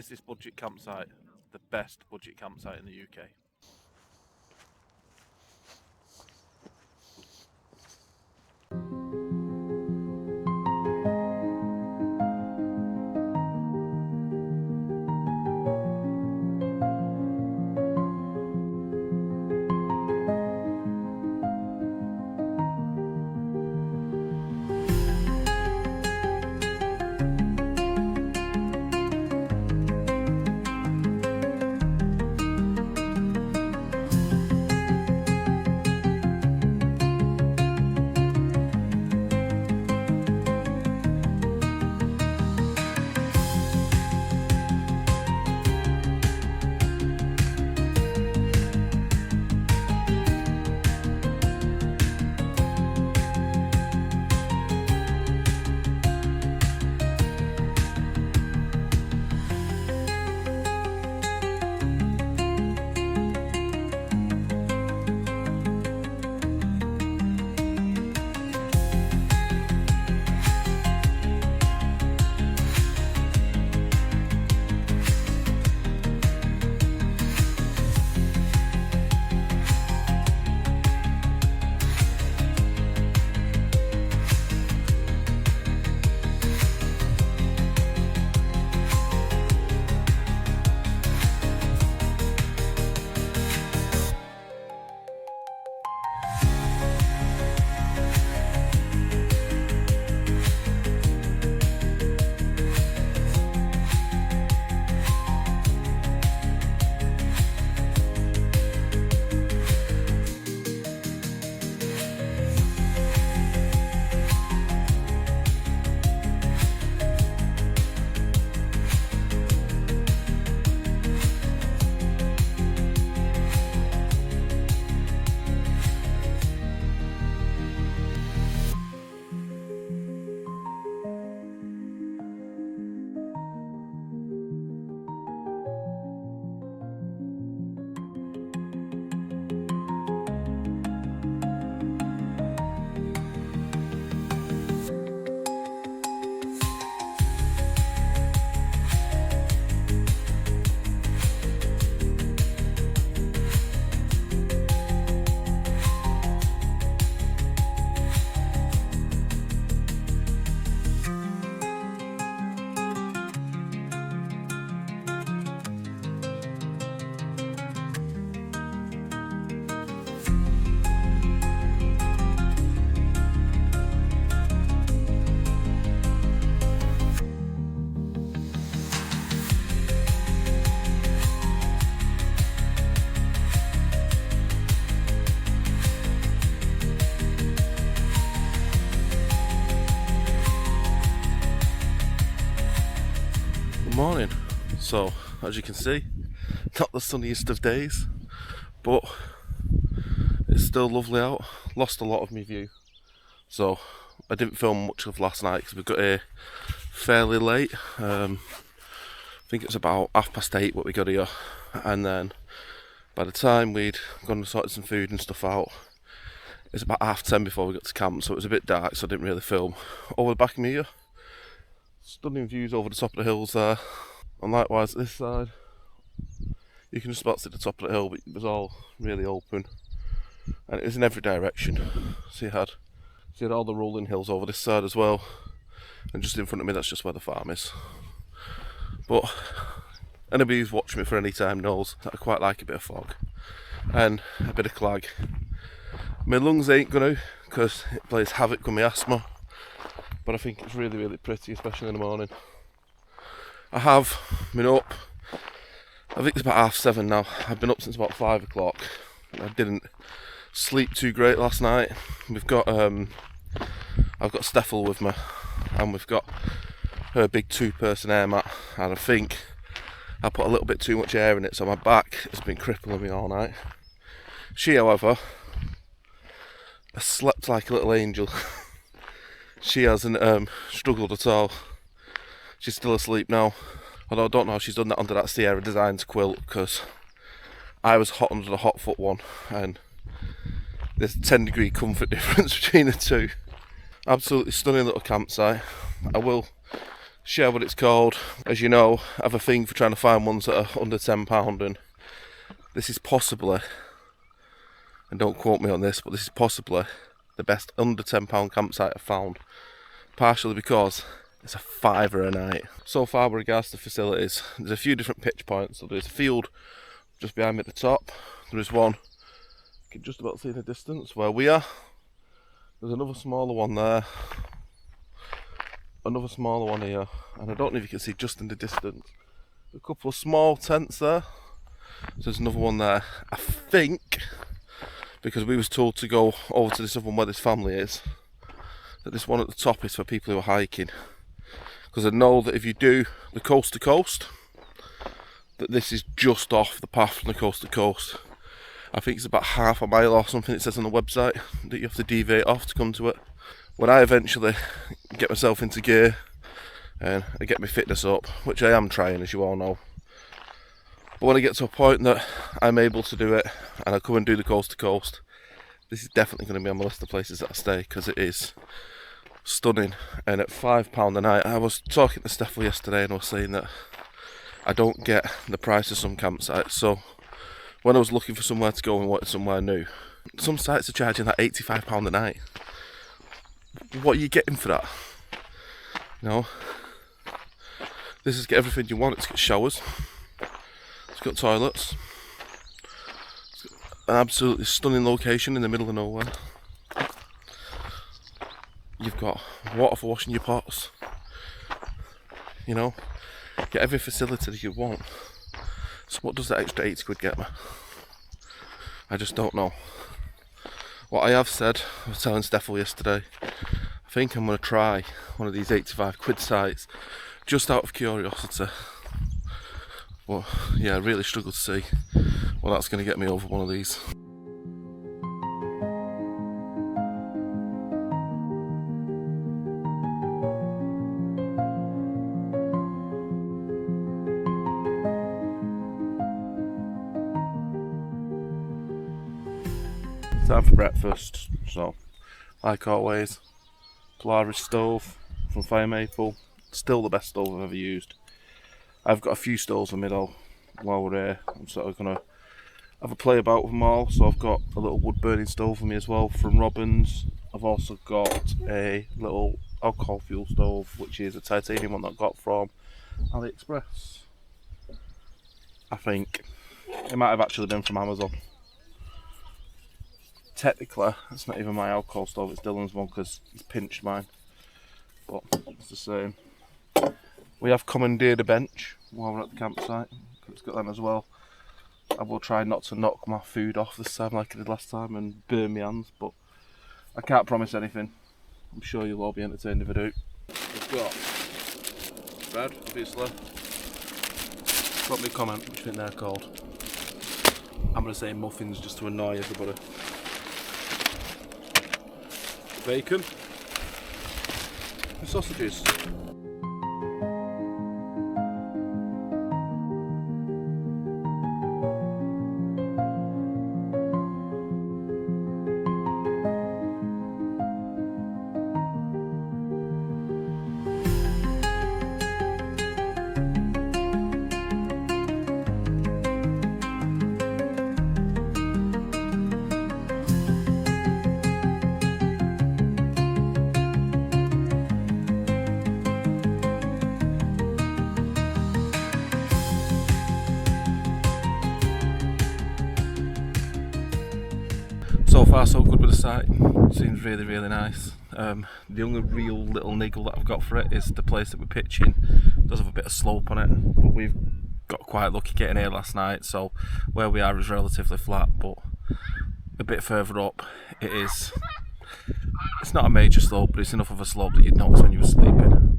Is this budget campsite the best budget campsite in the UK? Morning. So, as you can see, not the sunniest of days, but it's still lovely out. Lost a lot of my view, so I didn't film much of last night because we got here fairly late. I think it's about 8:30 what we got here, and then by the time we'd gone and sorted some food and stuff out, it's about 10:30 before we got to camp, so it was a bit dark, so I didn't really film. Over the back of me here, stunning views over the top of the hills there, and likewise this side you can just about see the top of the hill, but it was all really open and it was in every direction. So you had all the rolling hills over this side as well, and just in front of me that's just where the farm is. But anybody who's watched me for any time knows that I quite like a bit of fog and a bit of clag. My lungs ain't gonna, because it plays havoc with my asthma, but I think it's really, really pretty, especially in the morning. I have been up, I think it's about 7:30 now. I've been up since about 5 o'clock. I didn't sleep too great last night. We've got, I've got Steffel with me, and we've got her big 2-person air mat, and I think I put a little bit too much air in it, so my back has been crippling me all night. She, however, has slept like a little angel. She hasn't struggled at all. She's still asleep now. Although I don't know how she's done that under that Sierra Designs quilt, because I was hot under the hot foot one, and there's a 10-degree comfort difference between the two. Absolutely stunning little campsite. I will share what it's called. As you know, I have a thing for trying to find ones that are under £10, and this is possibly, and don't quote me on this, but this is possibly the best under £10 campsite I've found. Partially because it's a £5 a night. So far with regards to facilities, there's a few different pitch points. So there's a field just behind me at the top. There is one, you can just about see in the distance where we are. There's another smaller one there. Another smaller one here. And I don't know if you can see just in the distance. A couple of small tents there. So there's another one there. I think, because we was told to go over to this other one where this family is, that this one at the top is for people who are hiking. Because I know that if you do the coast to coast, that this is just off the path from the coast to coast. I think it's about half a mile or something it says on the website that you have to deviate off to come to it. When I eventually get myself into gear and I get my fitness up, which I am trying as you all know, but when I get to a point that I'm able to do it and I come and do the coast to coast, this is definitely going to be on my list of places that I stay, because it is stunning. And at £5 a night, I was talking to Steffel yesterday and I was saying that I don't get the price of some campsites. So when I was looking for somewhere to go and wanted somewhere new, some sites are charging like £85 a night. What are you getting for that? You know, this has got everything you want. It's got showers, it's got toilets, it's got an absolutely stunning location in the middle of nowhere. You've got water for washing your pots. You know, get every facility that you want. So what does that extra 80 quid get me? I just don't know. What I have said, I was telling Steffel yesterday, I think I'm going to try one of these 85 quid sites just out of curiosity. But yeah, I really struggle to see what that's going to get me over one of these. Time for breakfast, so like always, Polaris stove from Fire Maple, still the best stove I've ever used. I've got a few stoves in the middle while we're here. I'm sort of going to have a play about with them all, so I've got a little wood burning stove for me as well from Robbins. I've also got a little alcohol fuel stove, which is a titanium one that I got from AliExpress. I think it might have actually been from Amazon. Technically, it's not even my alcohol stove, it's Dylan's one because he's pinched mine. But it's the same. We have commandeered a bench while we're at the campsite. It's got them as well. I will try not to knock my food off this time like I did last time and burn my hands, but I can't promise anything. I'm sure you'll all be entertained if I do. We've got bread, obviously. Drop me a comment which I think they're called. I'm going to say muffins just to annoy everybody. Bacon and sausages. So far so good with the site, seems really really nice. The only real little niggle that I've got for it is the place that we're pitching does have a bit of slope on it, but we've got quite lucky getting here last night, so where we are is relatively flat, but a bit further up it's not a major slope, but it's enough of a slope that you'd notice when you were sleeping.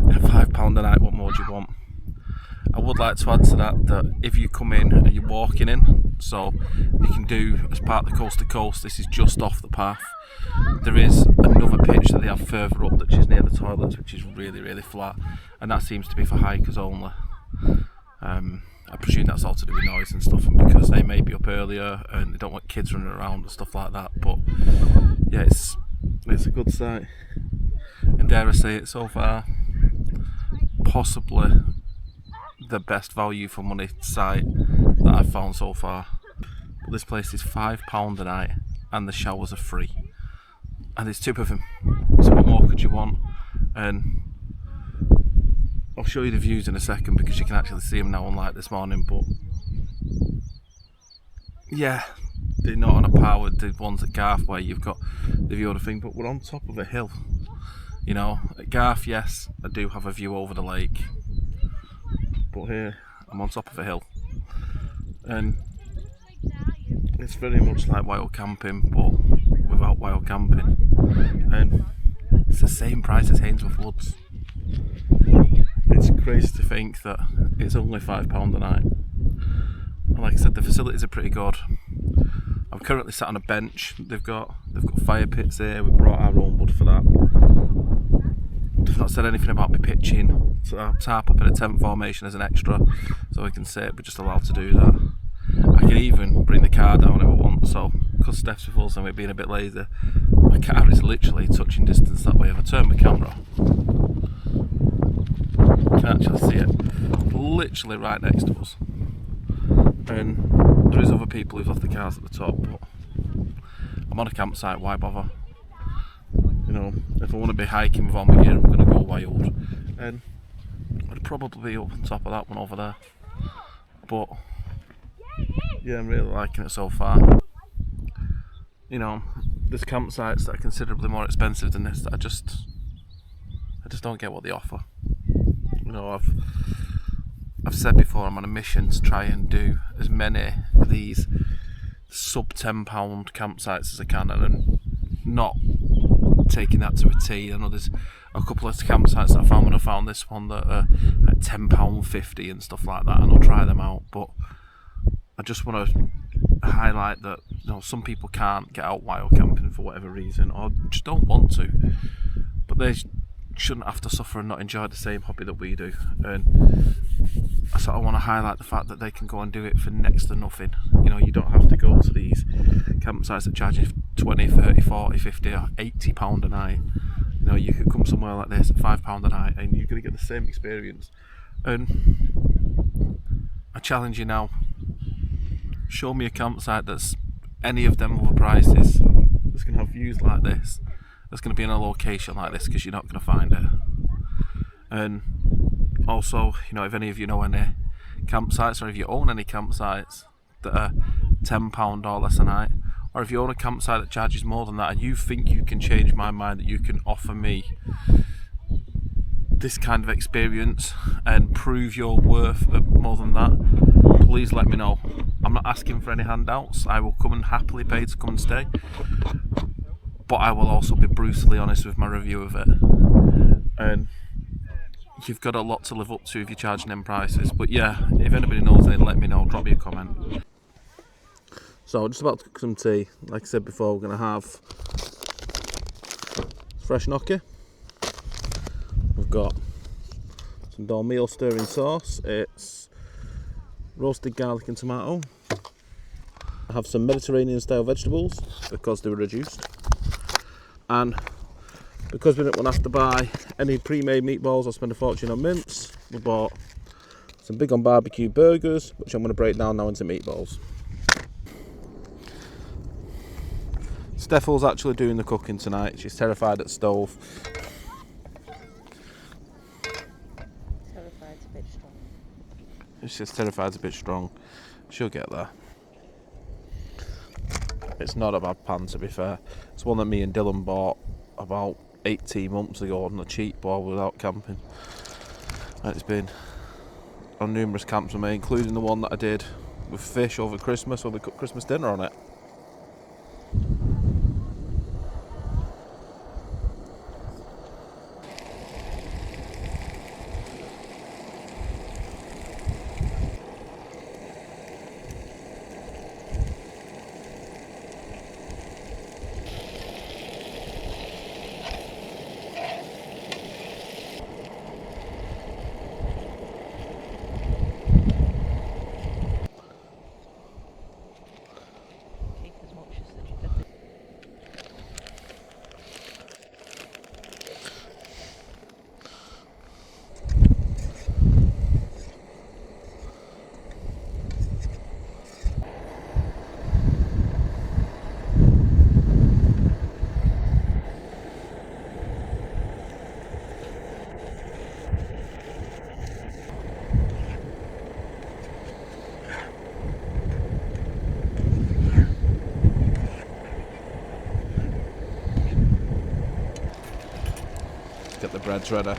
But at £5 a night, what more do you want? I would like to add to that if you come in and you're walking in, so you can do as part of the coast to coast, this is just off the path. There is another pitch that they have further up which is near the toilets, which is really really flat, and that seems to be for hikers only. I presume that's all to do with noise and stuff, and because they may be up earlier and they don't want kids running around and stuff like that. But yeah, it's a good site, and dare I say it, so far possibly the best value for money site that I've found so far. But this place is £5 a night and the showers are free. And there's 2 of them. So what more could you want? And I'll show you the views in a second because you can actually see them now, unlike this morning. But yeah, they're not on a par with the ones at Garth where you've got the view of the thing, but we're on top of a hill. You know, at Garth, yes, I do have a view over the lake, but here I'm on top of a hill, and it's very much like wild camping, but without wild camping, and it's the same price as Hainsworth Woods. It's crazy to think that it's only £5 a night. And like I said, the facilities are pretty good. I'm currently sat on a bench. They've got fire pits here. We brought our own wood for that. They've not said anything about me pitching tarp up in a tent formation as an extra, so we can sit. We're just allowed to do that. I can even bring the car down if I want. So, because Steph's with us and we're being a bit lazy, my car is literally touching distance that way. If I turn my camera, you can actually see it literally right next to us. And there is other people who've left the cars at the top, but I'm on a campsite, why bother? You know, if I want to be hiking with all my gear, I'm going to go wild, and I'd probably be up on top of that one over there. But yeah, I'm really liking it so far. You know, there's campsites that are considerably more expensive than this that I just don't get what they offer. You know, I've said before, I'm on a mission to try and do as many of these sub £10 campsites as I can, and not taking that to a T. I know there's a couple of campsites that I found when I found this one that are at £10.50 and stuff like that, and I'll try them out. But I just want to highlight that, you know, some people can't get out wild camping for whatever reason, or just don't want to, but they shouldn't have to suffer and not enjoy the same hobby that we do. And I sort of want to highlight the fact that they can go and do it for next to nothing. You know, you don't have to go to these campsites that charge you 20, 30, 40, 50 or £80 a night. You know, you could come somewhere like this at £5 a night and you're going to get the same experience. And I challenge you now, show me a campsite that's any of them other prices, that's going to have views like this, that's going to be in a location like this, because you're not going to find it. And also, you know, if any of you know any campsites, or if you own any campsites that are £10 or less a night, or if you own a campsite that charges more than that and you think you can change my mind, that you can offer me this kind of experience and prove your worth at more than that, please let me know. I'm not asking for any handouts. I will come and happily pay to come and stay, but I will also be brutally honest with my review of it. And you've got a lot to live up to if you're charging them prices. But yeah, if anybody knows it, let me know, drop me a comment. So just about to cook some tea. Like I said before, we're going to have fresh gnocchi. We've got some Dormeal stirring sauce. It's roasted garlic and tomato. I have some Mediterranean style vegetables because they were reduced. And because we didn't want to have to buy any pre-made meatballs or spend a fortune on mince, we bought some big on barbecue burgers, which I'm going to break down now into meatballs. Stephel's actually doing the cooking tonight. She's terrified at stove. Terrified's a bit strong. She's terrified's a bit strong. She'll get there. It's not a bad pan, to be fair. It's one that me and Dylan bought about 18 months ago on the cheap while we were out camping. And it's been on numerous camps with me, including the one that I did with fish over Christmas, where we cooked Christmas dinner on it. bread's ready.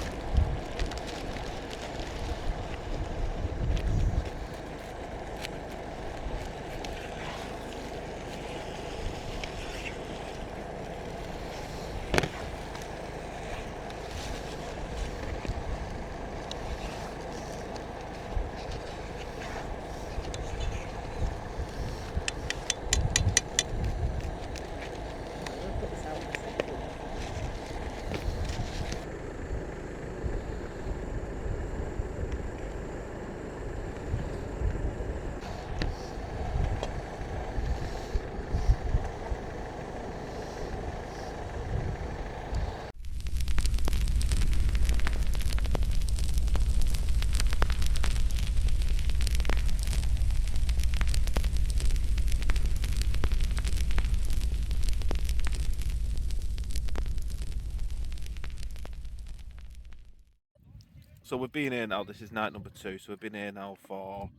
So we've been here now, this is night number 2, so we've been here now for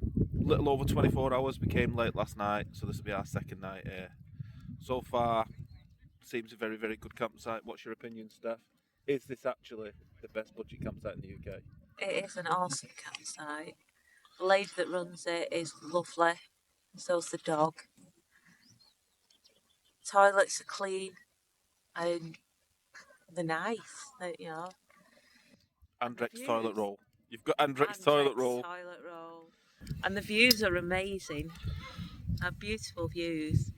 a little over 24 hours. We came late last night, so this will be our second night here. So far, seems a very, very good campsite. What's your opinion, Steph? Is this actually the best budget campsite in the UK? It is an awesome campsite. The lady that runs it is lovely, so's the dog. Toilets are clean and they're nice, you know. Andrex Views. toilet roll. You've got Andrex toilet roll. And the views are amazing. Beautiful views.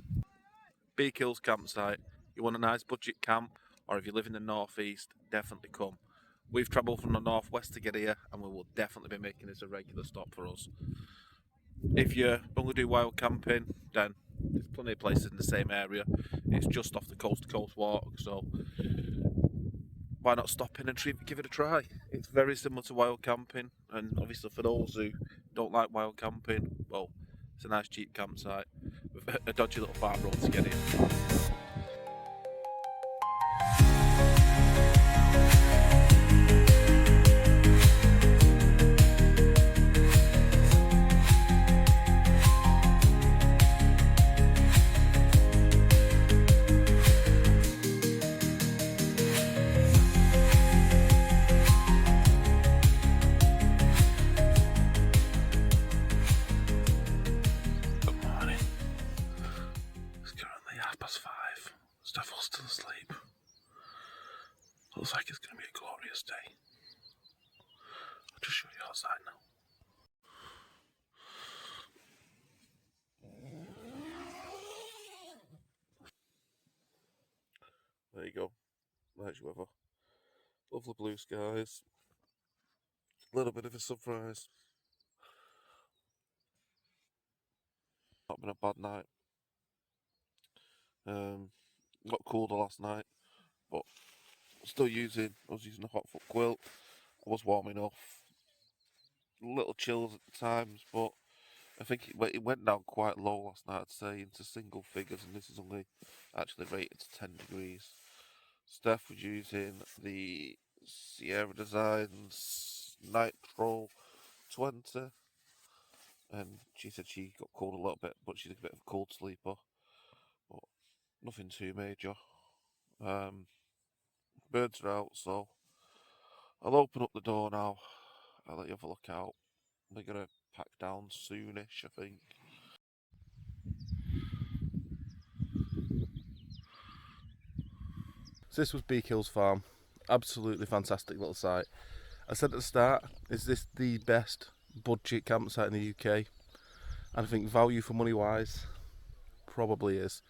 Beak Hills campsite. You want a nice budget camp, or if you live in the northeast, definitely come. We've travelled from the northwest to get here, and we will definitely be making this a regular stop for us. If you only do wild camping, then there's plenty of places in the same area. It's just off the coast-to-coast walk, so why not stop in and give it a try? It's very similar to wild camping, and obviously for those who don't like wild camping, well, it's a nice cheap campsite with a dodgy little farm road to get in. Steph's still asleep. Looks like it's going to be a glorious day. I'll just show you outside now. There you go. Nice weather. Lovely blue skies. A little bit of a sunrise. Not been a bad night. Got colder last night, but still I was using a hot foot quilt. I was warm enough. A little chills at the times, but I think it went down quite low last night, I'd say, into single figures, and this is only actually rated to 10 degrees. Steph was using the Sierra Designs Nitro 20, and she said she got cold a little bit, but she's a bit of a cold sleeper, but nothing too major. Birds are out, so I'll open up the door now. I'll let you have a look out. We're gonna pack down soonish, I think. So this was Beak Hills Farm. Absolutely fantastic little site. I said at the start, is this the best budget campsite in the UK? And I think value for money wise, probably is.